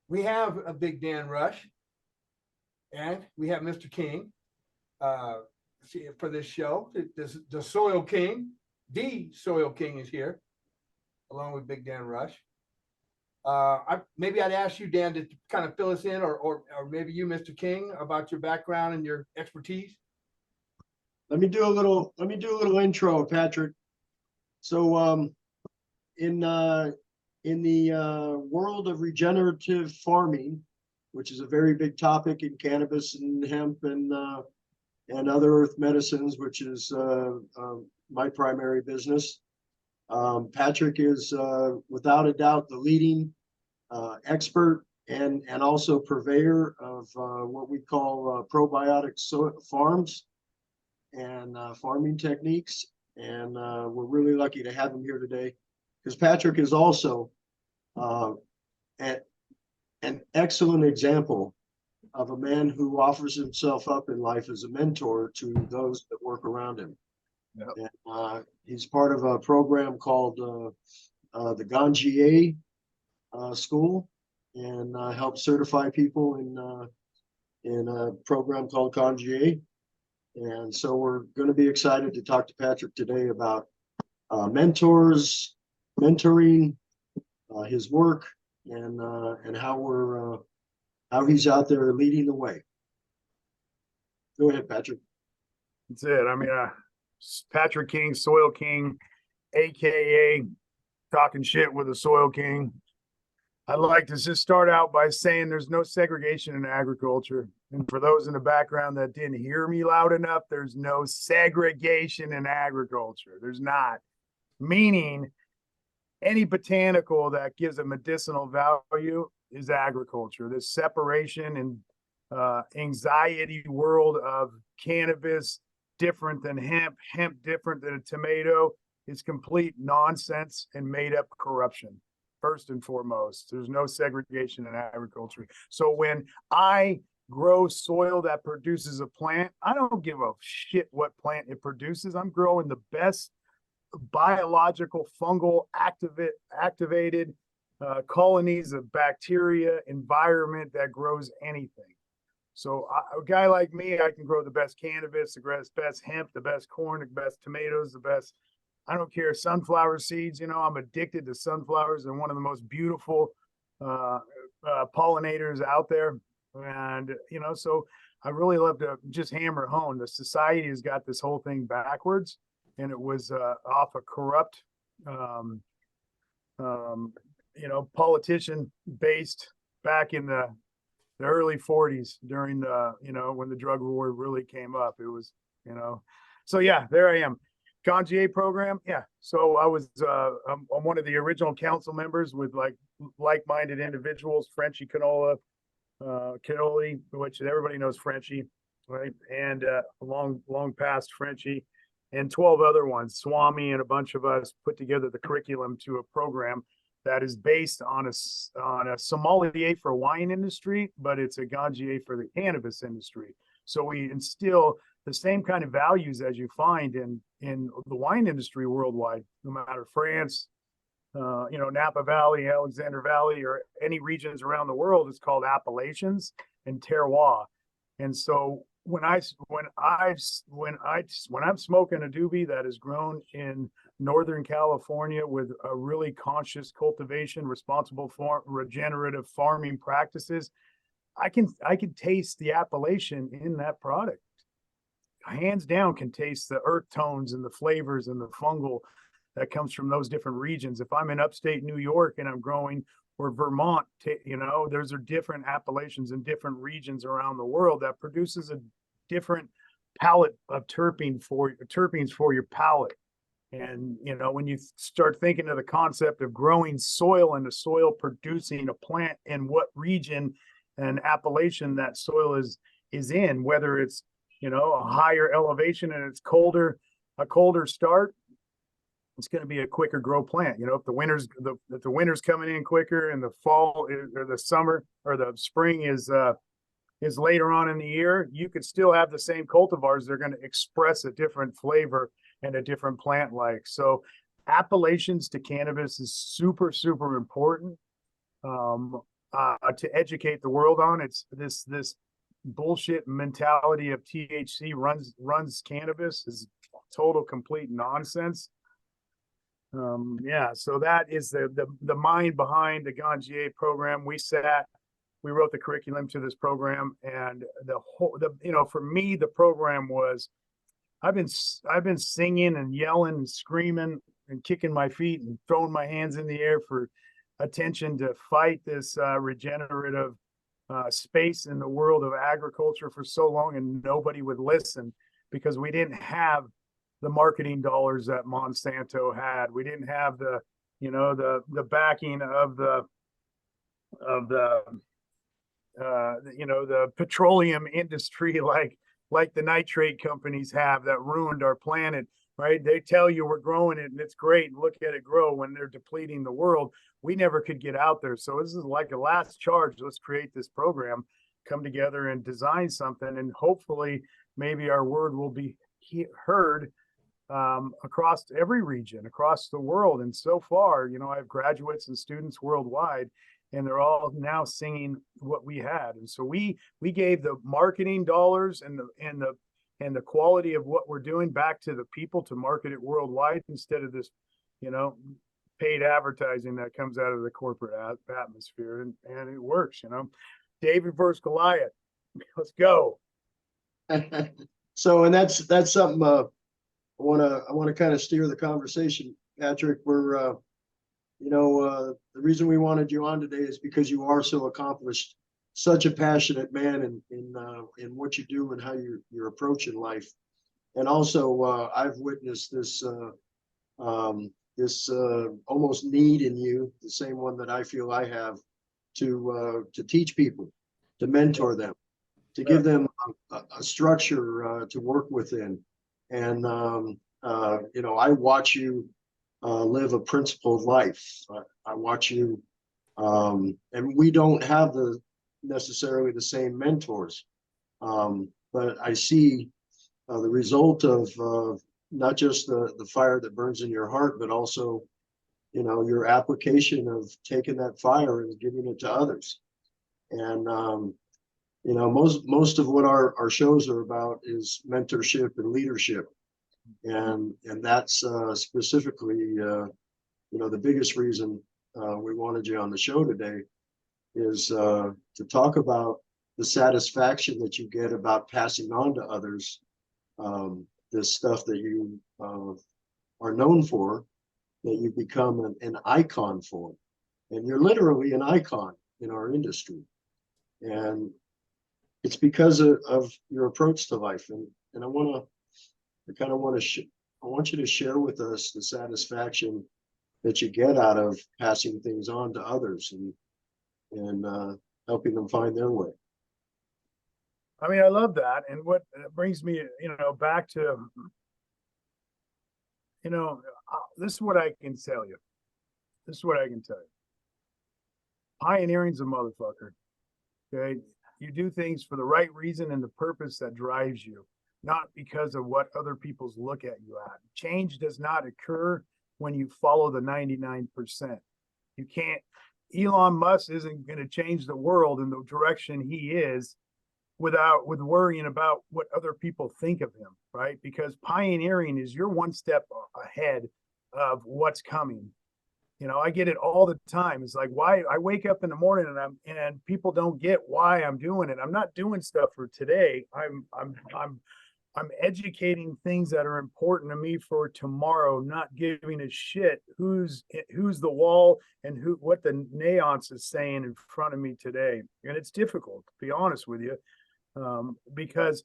we have a Big Dan Rush, and we have Mr. King uh, for this show. The Soil King, the Soil King is here, along with Big Dan Rush. Maybe I'd ask you, Dan, to kind of fill us in, or maybe you, Mr. King, about your background and your expertise. Let me do a little intro, Patrick. So in the world of regenerative farming, which is a very big topic in cannabis and hemp and other earth medicines, which is my primary business. Patrick is without a doubt the leading expert and also purveyor of what we call probiotic farms and farming techniques. And we're really lucky to have him here today because Patrick is also an excellent example of a man who offers himself up in life as a mentor to those that work around him. Yep. And he's part of a program called the Ganjier School, and helps certify people in a program called Ganjier. And so we're going to be excited to talk to Patrick today about mentoring, his work, and how he's out there leading the way. Go ahead, Patrick. That's it. I mean, Patrick King, Soil King, aka talking shit with the Soil King. I'd like to just start out by saying there's no segregation in agriculture. And for those in the background that didn't hear me loud enough, there's no segregation in agriculture. There's not. Meaning any botanical that gives a medicinal value is agriculture. This separation and anxiety world of cannabis different than hemp, hemp different than a tomato is complete nonsense and made up corruption. First and foremost, there's no segregation in agriculture. So when I grow soil that produces a plant, I don't give a shit what plant it produces. I'm growing the best biological fungal activated colonies of bacteria environment that grows anything. So a guy like me, I can grow the best cannabis, the best hemp, the best corn, the best tomatoes, the best, I don't care, sunflower seeds. I'm addicted to sunflowers. They're one of the most beautiful pollinators out there. And, so I really love to just hammer home. The society has got this whole thing backwards, and it was off a corrupt, politician based back in the early 40s during the, when the drug war really came up. It was, so yeah, there I am. Ganjier program. Yeah. So I was, I'm one of the original council members with like-minded individuals, Frenchie Cannoli, which everybody knows Frenchie, right? And long past Frenchie, and 12 other ones. Swami and a bunch of us put together the curriculum to a program that is based on a sommelier for wine industry, but it's a Ganjier for the cannabis industry. So we instill the same kind of values as you find in the wine industry worldwide, no matter France, Napa Valley, Alexander Valley, or any regions around the world. It's called appellations and terroir. And so when I'm smoking a doobie that is grown in Northern California with a really conscious cultivation, responsible for regenerative farming practices, I can taste the appellation in that product. Hands down, can taste the earth tones and the flavors and the fungal that comes from those different regions. If I'm in upstate New York and I'm growing, or Vermont, there's different appellations in different regions around the world that produces a different palette of terpenes for your palate. And, when you start thinking of the concept of growing soil and the soil producing a plant and what region and appellation that soil is in, whether it's, a higher elevation and it's a colder start, it's going to be a quicker grow plant. If the winter's coming in quicker and the fall or the summer or the spring is later on in the year, you could still have the same cultivars. They're going to express a different flavor and a different plant like. So appellations to cannabis is super, super important. to educate the world on. It's this bullshit mentality of THC runs cannabis is total complete nonsense. Yeah, so that is the mind behind the Ganjier program. We wrote the curriculum to this program, and for me, the program was, I've been singing and yelling and screaming and kicking my feet and throwing my hands in the air for attention to fight this regenerative space in the world of agriculture for so long, and nobody would listen because we didn't have the marketing dollars that Monsanto had. We didn't have the backing of the the petroleum industry like the nitrate companies have that ruined our planet, right? They tell you we're growing it and it's great, look at it grow, when they're depleting the world. We never could get out there. So this is like a last charge. Let's create this program, come together and design something, and hopefully maybe our word will be heard across every region, across the world. And so far, I have graduates and students worldwide, and they're all now singing what we had. And so we gave the marketing dollars and the quality of what we're doing back to the people to market it worldwide, instead of this, paid advertising that comes out of the corporate atmosphere. And it works, David versus Goliath. Let's go. So, and that's something I want to kind of steer the conversation, Patrick. We're the reason we wanted you on today is because you are so accomplished, such a passionate man in what you do and how you're approaching life. And also, I've witnessed this almost need in you, the same one that I feel I have, to teach people, to mentor them, to give them a structure to work within. And I watch you live a principled life. I watch you, and we don't have necessarily the same mentors, but I see the result of not just the fire that burns in your heart, but also, your application of taking that fire and giving it to others. And most of what our shows are about is mentorship and leadership. And that's specifically, the biggest reason we wanted you on the show today is to talk about the satisfaction that you get about passing on to others this stuff that you are known for, that you become an icon for. And you're literally an icon in our industry. And it's because of your approach to life. And I want you to share with us the satisfaction that you get out of passing things on to others and helping them find their way. I mean, I love that. And what brings me, back to, this is what I can tell you. Pioneering's a motherfucker. Okay. You do things for the right reason and the purpose that drives you, not because of what other people's look at you at. Change does not occur when you follow the 99%. You can't, Elon Musk isn't going to change the world in the direction he is with worrying about what other people think of him, right? Because pioneering is you're one step ahead of what's coming. I get it all the time. It's like, why I wake up in the morning and people don't get why I'm doing it. I'm not doing stuff for today. I'm educating things that are important to me for tomorrow, not giving a shit who's the wall and what the neons is saying in front of me today. And it's difficult, to be honest with you, because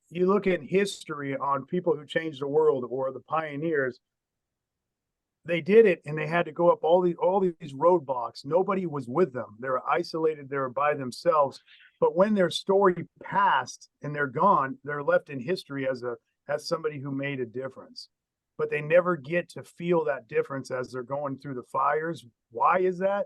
you look at history on people who changed the world or the pioneers. They did it and they had to go up all these roadblocks. Nobody was with them. They were isolated. They were by themselves. But when their story passed and they're gone, they're left in history as somebody who made a difference. But they never get to feel that difference as they're going through the fires. Why is that?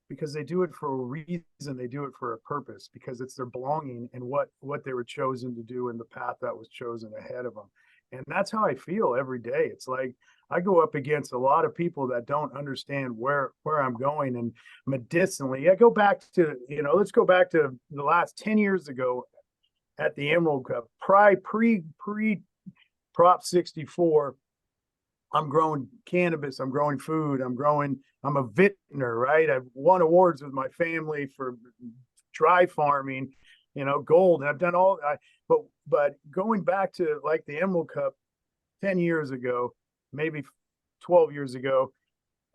Because they do it for a reason. They do it for a purpose, because it's their belonging and what they were chosen to do and the path that was chosen ahead of them. And that's how I feel every day. It's like, I go up against a lot of people that don't understand where I'm going. And medicinally, I go back to, let's go back to the last 10 years ago at the Emerald Cup, pre Prop 64. I'm growing cannabis, I'm growing food, I'm a vintner, right? I've won awards with my family for dry farming, gold. And I've done all but going back to like the Emerald Cup 10 years ago, maybe 12 years ago,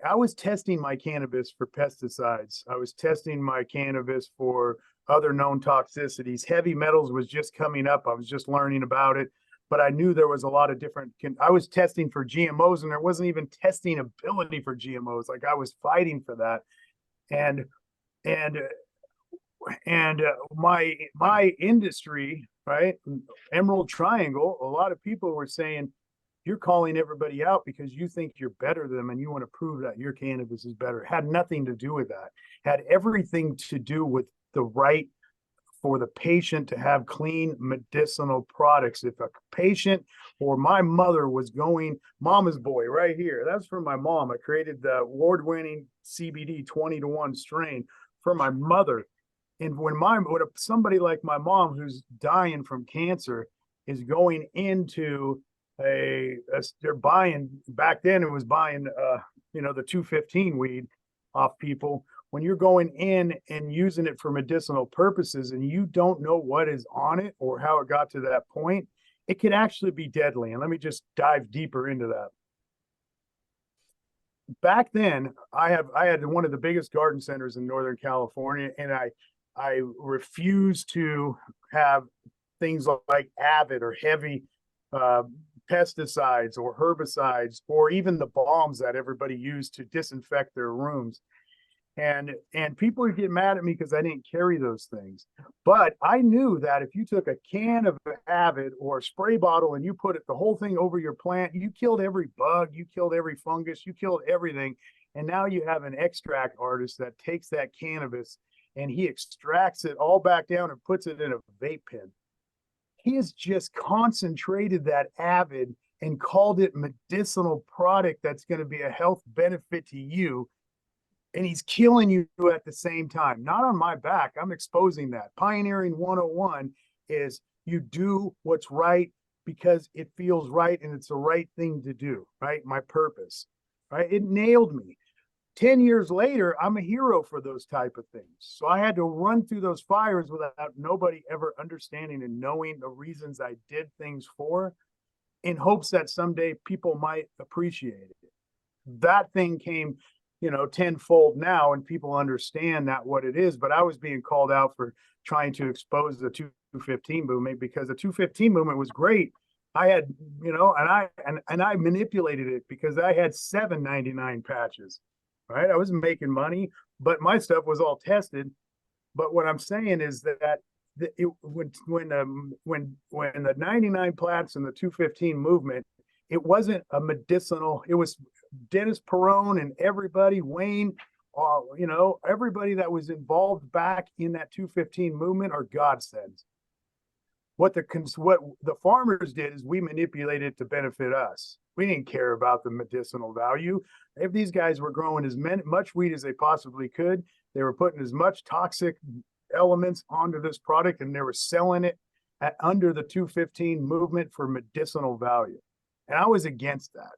I was testing my cannabis for pesticides. I was testing my cannabis for other known toxicities. Heavy metals was just coming up. I was just learning about it, but I knew there was a lot of different. I was testing for GMOs, and there wasn't even testing ability for GMOs. Like, I was fighting for that, and and my industry, right, Emerald Triangle. A lot of people were saying, you're calling everybody out because you think you're better than them and you want to prove that your cannabis is better. It had nothing to do with that. It had everything to do with the right for the patient to have clean medicinal products. If a patient, or my mother was going, Mama's Boy right here, that's from my mom. I created the award-winning CBD 20-to-1 strain for my mother. And when somebody like my mom, who's dying from cancer, is going into they're buying, back then it was buying the 215 weed off people. When you're going in and using it for medicinal purposes and you don't know what is on it or how it got to that point, it could actually be deadly. And let me just dive deeper into that. Back then, I had one of the biggest garden centers in Northern California, and I refused to have things like avid or heavy pesticides or herbicides, or even the bombs that everybody used to disinfect their rooms. And people would get mad at me because I didn't carry those things. But I knew that if you took a can of Avid or a spray bottle and you put the whole thing over your plant, you killed every bug, you killed every fungus, you killed everything. And now you have an extract artist that takes that cannabis and he extracts it all back down and puts it in a vape pen. He has just concentrated that Avid and called it medicinal product that's going to be a health benefit to you. And he's killing you at the same time. Not on my back. I'm exposing that. Pioneering 101 is you do what's right because it feels right and it's the right thing to do, right? My purpose, right? It nailed me. 10 years later, I'm a hero for those type of things. So I had to run through those fires without nobody ever understanding and knowing the reasons I did things for, in hopes that someday people might appreciate it. That thing came, tenfold now, and people understand that what it is. But I was being called out for trying to expose the 215 movement, because the 215 movement was great. I had, and I manipulated it because I had 799 patches. Right, I wasn't making money, but my stuff was all tested. But what I'm saying is that when the 99 plats and the 215 movement, it wasn't a medicinal. It was Dennis Perone and everybody, Wayne, everybody that was involved back in that 215 movement are godsends. What the farmers did is we manipulated it to benefit us. We didn't care about the medicinal value. If these guys were growing as much weed as they possibly could, they were putting as much toxic elements onto this product, and they were selling it under the 215 movement for medicinal value. And I was against that.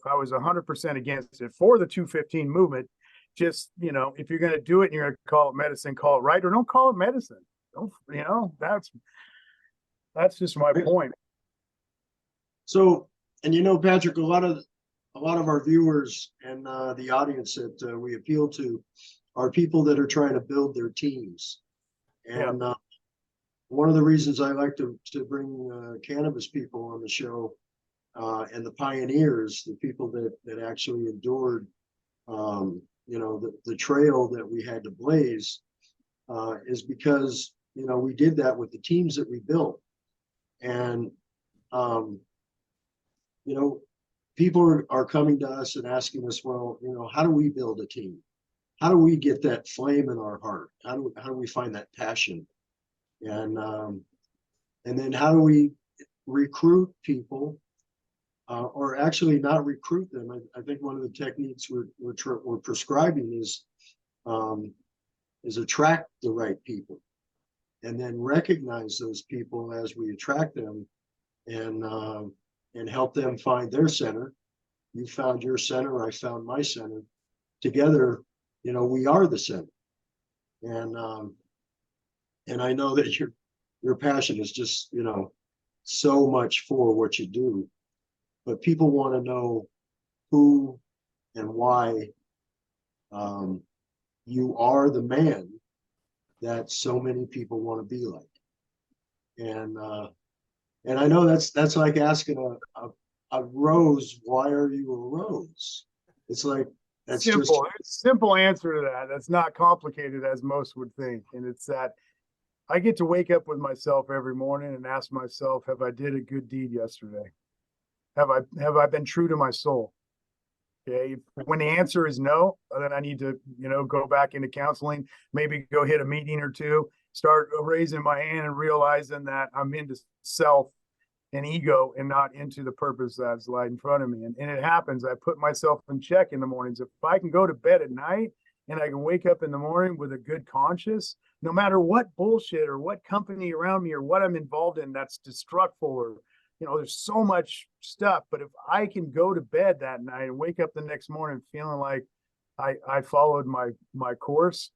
I was 100% against it for the 215 movement. Just, if you're going to do it and you're going to call it medicine, call it right, or don't call it medicine. Don't, that's just my point. So, and Patrick, a lot of our viewers and the audience that we appeal to are people that are trying to build their teams. And one of the reasons I like to bring cannabis people on the show, and the pioneers, the people that actually endured, the trail that we had to blaze, is because, we did that with the teams that we built. And, people are coming to us and asking us, well, how do we build a team? How do we get that flame in our heart? How do we find that passion? And then how do we recruit people or actually not recruit them. I think one of the techniques we're prescribing is attract the right people, and then recognize those people as we attract them, and help them find their center. You found your center, I found my center. Together, we are the center. And I know that your passion is just, so much for what you do. But people want to know who and why you are the man that so many people want to be like. And I know that's like asking a rose, why are you a rose? It's like, that's Simple. Simple answer to that. That's not complicated as most would think. And it's that I get to wake up with myself every morning and ask myself, have I did a good deed yesterday? Have I been true to my soul? Okay. When the answer is no, then I need to, go back into counseling, maybe go hit a meeting or two, start raising my hand and realizing that I'm into self and ego and not into the purpose that's light in front of me. And it happens. I put myself in check in the mornings. If I can go to bed at night and I can wake up in the morning with a good conscience, no matter what bullshit or what company around me or what I'm involved in that's destructive, or there's so much stuff. But if I can go to bed that night and wake up the next morning feeling like I followed my course,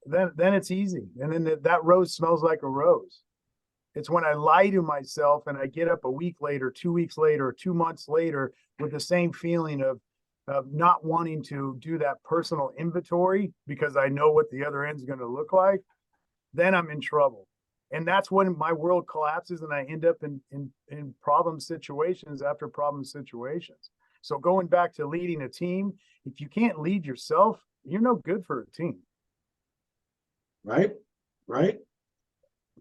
then it's easy. And then that rose smells like a rose. It's when I lie to myself and I get up a week later, 2 weeks later, 2 months later with the same feeling of not wanting to do that personal inventory because I know what the other end's going to look like, then I'm in trouble. And that's when my world collapses and I end up in problem situations after problem situations. So going back to leading a team, if you can't lead yourself, you're no good for a team. Right.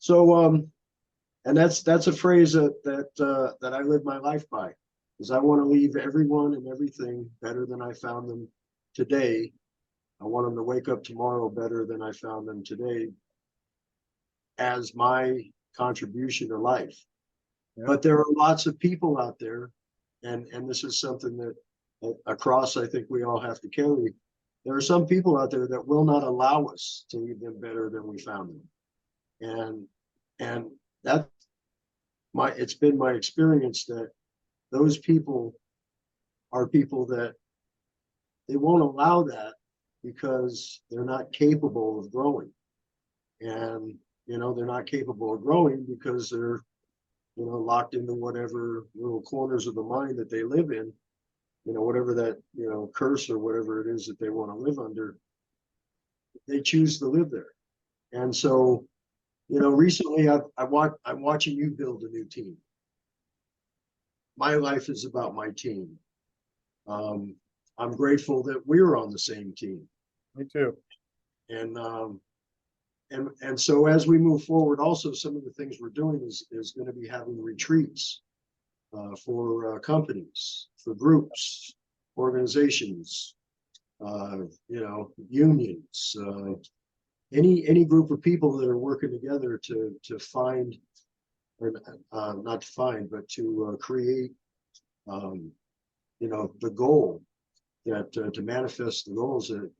So, and that's a phrase that I live my life by, is I want to leave everyone and everything better than I found them today. I want them to wake up tomorrow better than I found them today as my contribution to life. Yeah. But there are lots of people out there, and this is something that across, I think we all have to carry. There are some people out there that will not allow us to leave them better than we found them. And it's been my experience that those people are people that they won't allow that because they're not capable of growing. And, they're not capable of growing because they're, locked into whatever little corners of the mind that they live in, whatever that, curse or whatever it is that they want to live under, they choose to live there. And so, recently I'm watching you build a new team. My life is about my team. I'm grateful that we're on the same team. Me too. And so as we move forward, also some of the things we're doing is going to be having retreats for companies, for groups, organizations, unions, any group of people that are working together to find, or not to find, but to create, the goal that to manifest the goals that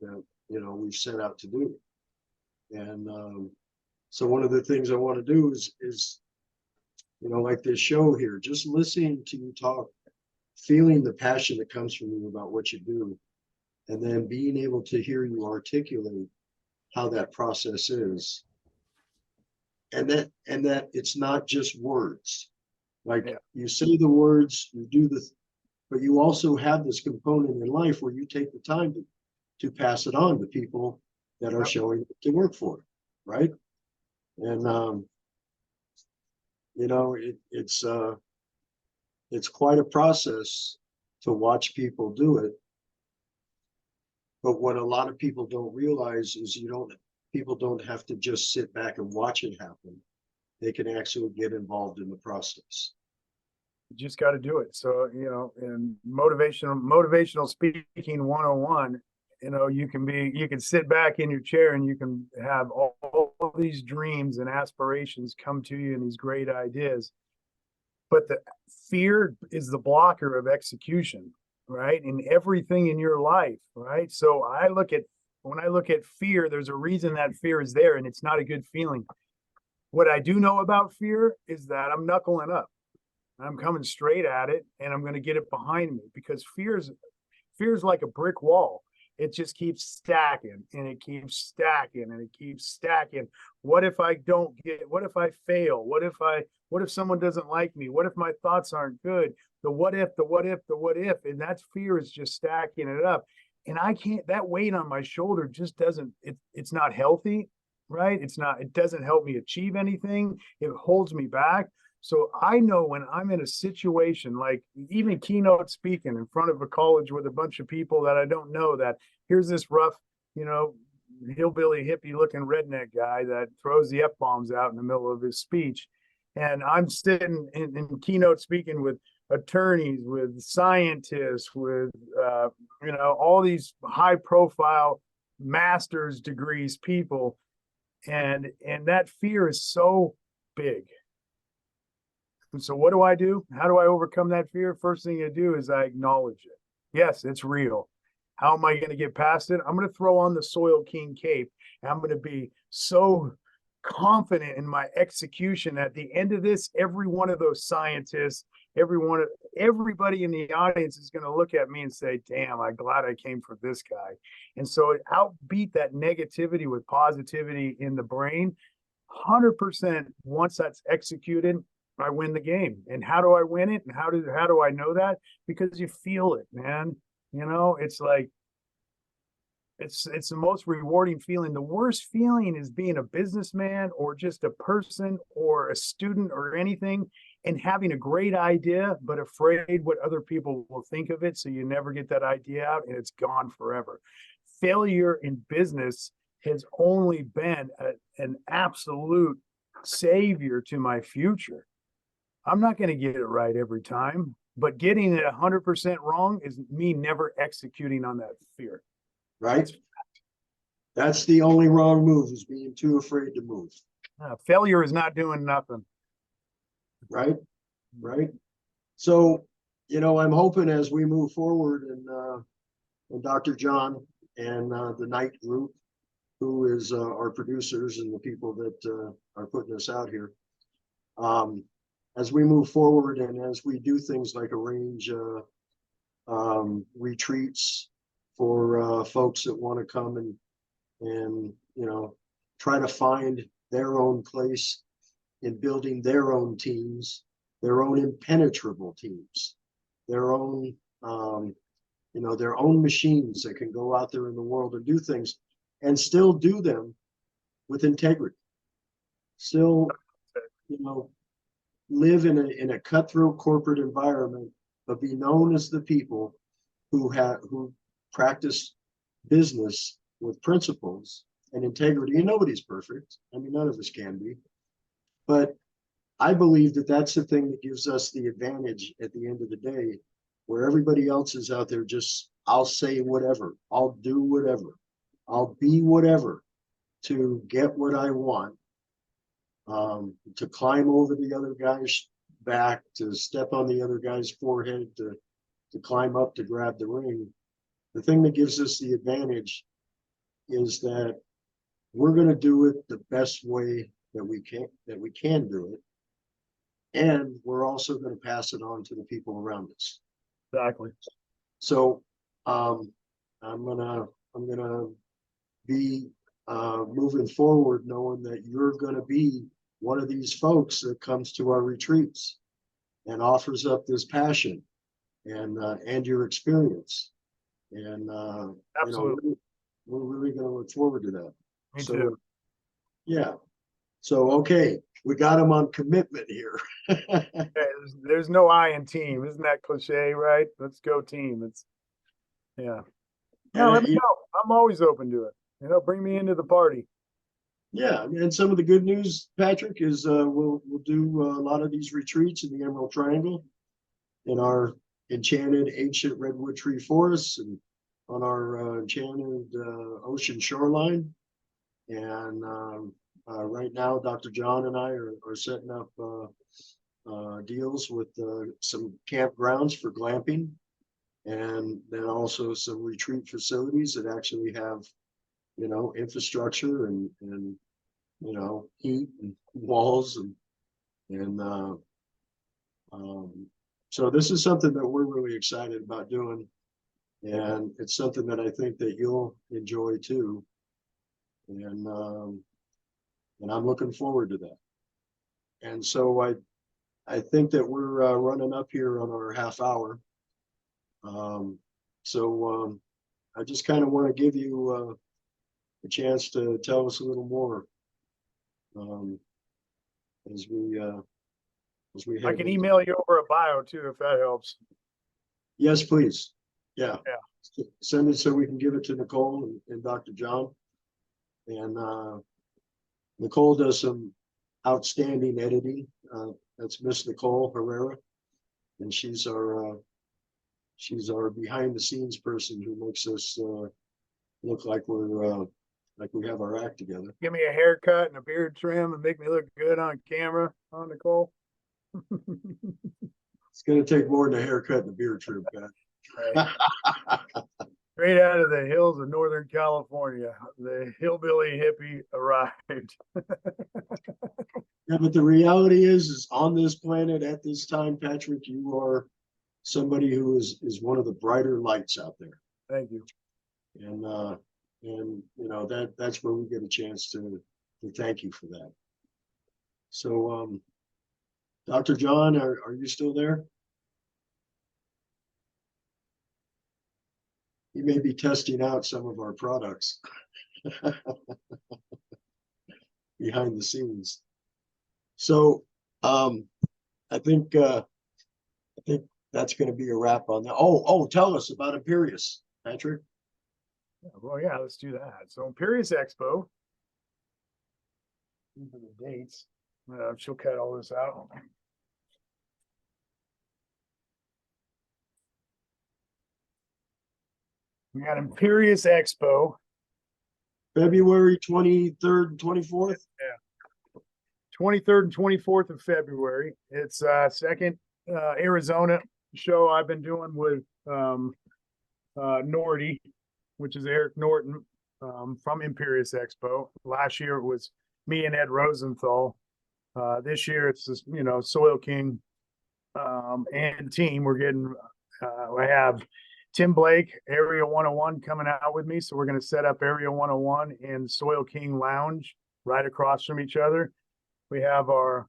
we've set out to do. And so one of the things I want to do is like this show here, just listening to you talk, feeling the passion that comes from you about what you do, and then being able to hear you articulate how that process is, and that it's not just words. Like, you say the words, you do but you also have this component in life where you take the time to pass it on to people that are showing up to work for it, right? And it's quite a process to watch people do it. But what a lot of people don't realize is people don't have to just sit back and watch it happen. They can actually get involved in the process. You just got to do it. So, in motivational speaking 101, you can sit back in your chair and you can have all these dreams and aspirations come to you and these great ideas. but the fear is the blocker of execution, right? In everything in your life, right? So when I look at fear, there's a reason that fear is there, and it's not a good feeling. What I do know about fear is that I'm knuckling up. I'm coming straight at it, and I'm going to get it behind me, because fear's like a brick wall. It just keeps stacking and it keeps stacking and it keeps stacking. What if I don't get, what if I fail? What if someone doesn't like me? What if my thoughts aren't good? The what if, the what if, the what if, and that fear is just stacking it up. And I can't, that weight on my shoulder just doesn't, it's not healthy, right? It doesn't help me achieve anything. It holds me back. So I know when I'm in a situation like even keynote speaking in front of a college with a bunch of people that I don't know, that here's this rough, you know, hillbilly hippie looking redneck guy that throws the F-bombs out in the middle of his speech. And I'm sitting in keynote speaking with attorneys, with scientists, with, you know, all these high profile master's degrees people. And that fear is so big. And so what do? How do I overcome that fear? First thing I do is I acknowledge it. Yes, it's real. How am I going to get past it? I'm going to throw on the Soil King cape, and I'm going to be so confident in my execution. At the end of this, every one of those scientists, everybody in the audience is going to look at me and say, damn, I'm glad I came for this guy. And so it outbeat that negativity with positivity in the brain. 100% once that's executed, I win the game. And how do I win it? And how do I know that? Because you feel it, man. You know, it's like it's the most rewarding feeling. The worst feeling is being a businessman or just a person or a student or anything and having a great idea, but afraid what other people will think of it. So you never get that idea out and it's gone forever. Failure in business has only been an absolute savior to my future. I'm not going to get it right every time, but getting it 100% wrong is me never executing on that fear. Right? That's the only wrong move, is being too afraid to move. Failure is not doing nothing. Right? Right? So, you know, I'm hoping as we move forward and Dr. John and the Knight Group, who is our producers and the people that are putting us out here, as we move forward and as we do things like arrange retreats for folks that want to come and you know, try to find their own place in building their own teams, their own impenetrable teams, their own you know, their own machines that can go out there in the world and do things and still do them with integrity. Still, you know, live in a cutthroat corporate environment, but be known as the people who practice business with principles and integrity. And nobody's perfect. I mean, none of us can be. But I believe that that's the thing that gives us the advantage at the end of the day, where everybody else is out there just, I'll say whatever, I'll do whatever, I'll be whatever to get what I want, to climb over the other guy's back, to step on the other guy's forehead, to climb up to grab the ring. The thing that gives us the advantage is that we're going to do it the best way that we can do it. And we're also going to pass it on to the people around us. Exactly. So I'm gonna be moving forward knowing that you're gonna be one of these folks that comes to our retreats and offers up this passion and your experience. And Absolutely. you know, we're really gonna look forward to that. Me So, too. yeah. So okay, we got him on commitment here. Hey, there's no I in team. Isn't that cliche, right? Let's go team. Yeah. No, let me know. I'm always open to it. You know, bring me into the party. Yeah, and some of the good news, Patrick, is we'll do a lot of these retreats in the Emerald Triangle, in our enchanted ancient redwood tree forests, and on our enchanted ocean shoreline. And right now, Dr. John and I are setting up deals with some campgrounds for glamping. And then also some retreat facilities that actually have, infrastructure and, heat and walls and so this is something that we're really excited about doing. And it's something that I think that you'll enjoy too. And I'm looking forward to that. And so I think that we're running up here on our half hour. So I just kind of want to give you a chance to tell us a little more as we I can email you over a bio too, if that helps. Yes, please. Yeah. Yeah. Send it so we can give it to Nicole and Dr. John. And Nicole does some outstanding editing. That's Miss Nicole Herrera, and she's our behind the scenes person who makes us look like we have our act together. Give me a haircut and a beard trim and make me look good on camera, huh, Nicole? It's gonna take more than a haircut and a beard trim, Right. Straight out of the hills of Northern California, the hillbilly hippie arrived. Yeah, but the reality is on this planet at this time, Patrick, you are somebody who is one of the brighter lights out there. Thank you. And that's where we get a chance to thank you for that. So Dr. John, are you still there? You may be testing out some of our products behind the scenes. So I think that's going to be a wrap on that. Oh, tell us about Imperius, Patrick. Well, yeah, let's do that. So Imperius Expo. These are the dates. She'll cut all this out. We got Imperius Expo. February 23rd and 24th. Yeah. 23rd and 24th of February. It's second Arizona show I've been doing with Nordy, which is Eric Norton from Imperius Expo. Last year it was me and Ed Rosenthal. This year it's just, Soil King and team. We're getting, I have Tim Blake, Area 101 coming out with me. So we're going to set up Area 101 and Soil King Lounge right across from each other. We have our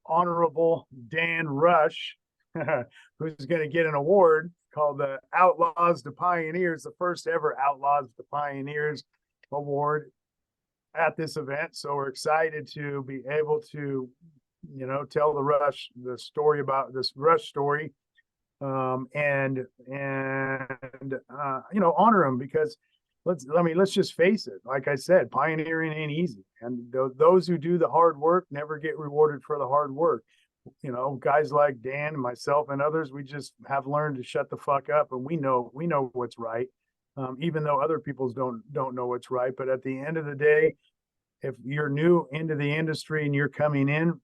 honorable Dan Rush, who's going to get an award called the Outlaws to Pioneers, the first ever Outlaws to Pioneers award at this event. So we're excited to be able to, tell the story about this Rush story, and honor him, because let's just face it. Like I said, pioneering ain't easy, and those who do the hard work never get rewarded for the hard work. Guys like Dan and myself and others, we just have learned to shut the fuck up, and we know what's right, even though other people don't know what's right. But at the end of the day, if you're new into the industry and you're coming in,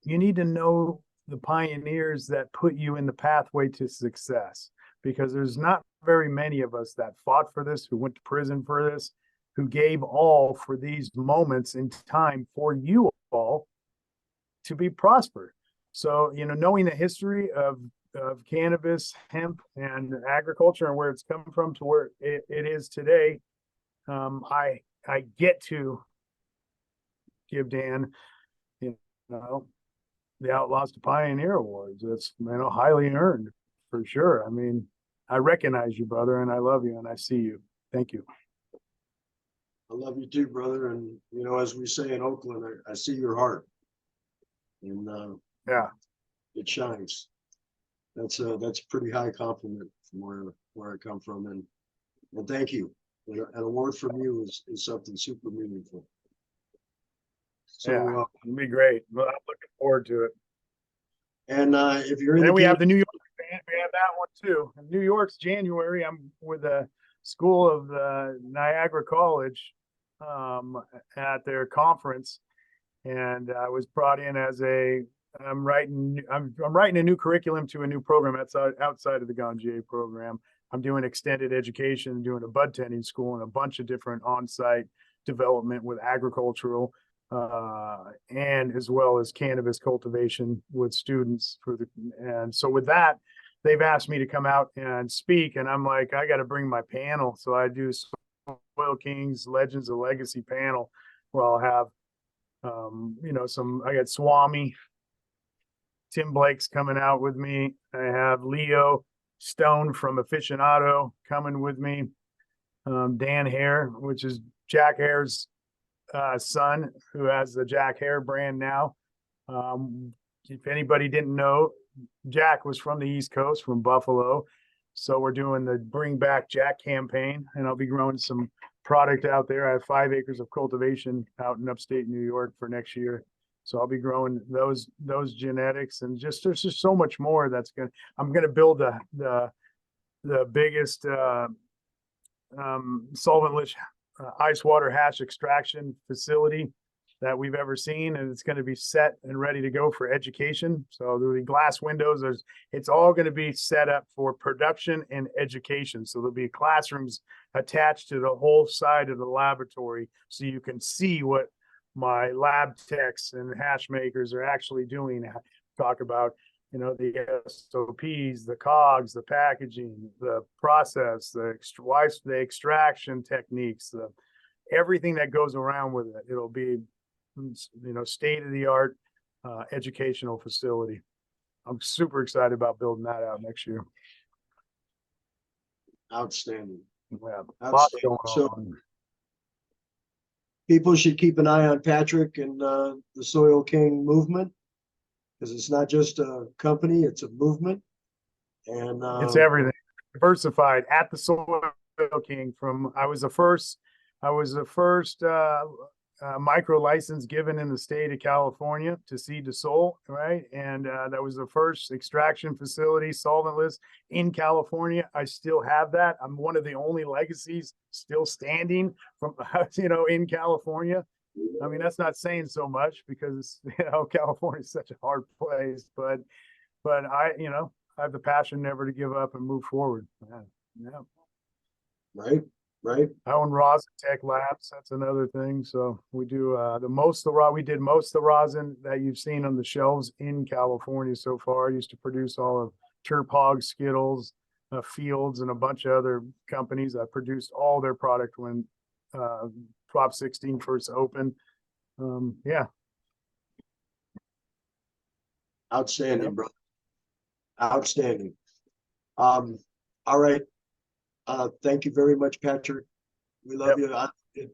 you need to know the pioneers that put you in the pathway to success, because there's not very many of us that fought for this, who went to prison for this, who gave all for these moments in time for you all to be prospered. So, knowing the history of cannabis, hemp, and agriculture, and where it's come from to where it is today, I get to give Dan, the Outlaws to Pioneer Awards. It's highly earned for sure. I mean, I recognize you, brother, and I love you, and I see you. Thank you. I love you too, brother. And as we say in Oakland, I see your heart, and yeah, it shines. That's a pretty high compliment from where I come from, and thank you. An award from you is something super meaningful. So yeah, it'll be great. Well, I'm looking forward to it. And if you're in, then we have the New York band. We have that one too. In New York's January. I'm with the School of Niagara College at their conference, and I was brought in as a I'm writing a new curriculum to a new program outside of the Ganjier program. I'm doing extended education, doing a bud tending school and a bunch of different on-site development with agricultural and as well as cannabis cultivation with students and so with that, they've asked me to come out and speak, and I'm like, I got to bring my panel. So I do Soil Kings Legends of Legacy panel where I'll have I got Swami, Tim Blake's coming out with me. I have Leo Stone from Aficionado coming with me. Dan Hare, which is Jack Hare's son, who has the Jack Hare brand now. If anybody didn't know, Jack was from the East Coast, from Buffalo. So we're doing the Bring Back Jack campaign, and I'll be growing some product out there. I have 5 acres of cultivation out in upstate New York for next year. So I'll be growing those genetics, and there's just so much more I'm gonna build the biggest solventless ice water hash extraction facility that we've ever seen, and it's going to be set and ready to go for education. So there'll be glass windows. It's all going to be set up for production and education. So there'll be classrooms attached to the whole side of the laboratory, so you can see what my lab techs and hash makers are actually doing. Talk about the SOPs, the COGS, the packaging, the process, the extraction techniques, everything that goes around with it. It'll be, state of the art educational facility. I'm super excited about building that out next year. Outstanding. Yeah, lots Outstanding. going So on. people should keep an eye on Patrick and the Soil King movement, because it's not just a company, it's a movement. And It's everything diversified at the Soil King. I was the first micro license given in the state of California to seed to soul, right? And that was the first extraction facility, solventless, in California. I still have that. I'm one of the only legacies still standing from, in California. I mean, that's not saying so much because, California is such a hard place, but I have the passion never to give up and move forward. Yeah. right. I own Rosin Tech Labs. That's another thing. So we do we did most of the rosin that you've seen on the shelves in California so far. I used to produce all of Terp Hog, Skittles, Fields, and a bunch of other companies. I produced all their product when Prop 16 first opened. Yeah. Outstanding, Yep. bro. Outstanding. All right. Thank you very much, Patrick. We love Yep. you.